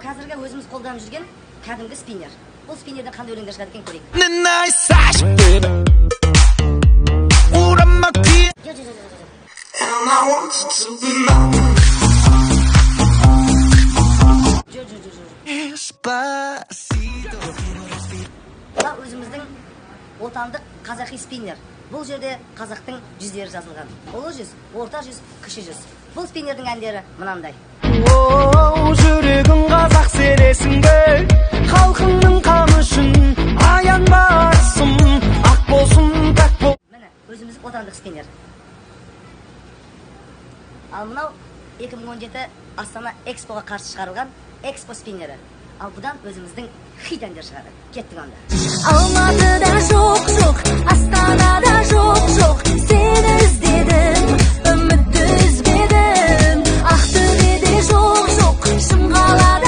қазіргі өзіміз қолданып жүрген кәдімгі спиннер. Бұл спиннерден қандай өлеңдер шығады екен көрейік. Бұл өзіміздің отандық қазақи спиннер. Бұл жерде қазақтың жүздері жазылған. Ұлы жүз, орта жүз, кіші жүз. Бұл спиннердің әндері мынандай. Жүрегің қазақ сересің бе, халқыңның қамы үшін аянбарсың, ақ болсын, пәк бол. Міне, өзіміздің отандық спиннер. Ал мынау 2017 Астана Экспоға қарсы шығарылған Экспо спиннері. Ал бұдан өзіміздің хит әндер шығады. Кеттік онда. Алматыда жоқ, Астанада жоқ, сені іздедім.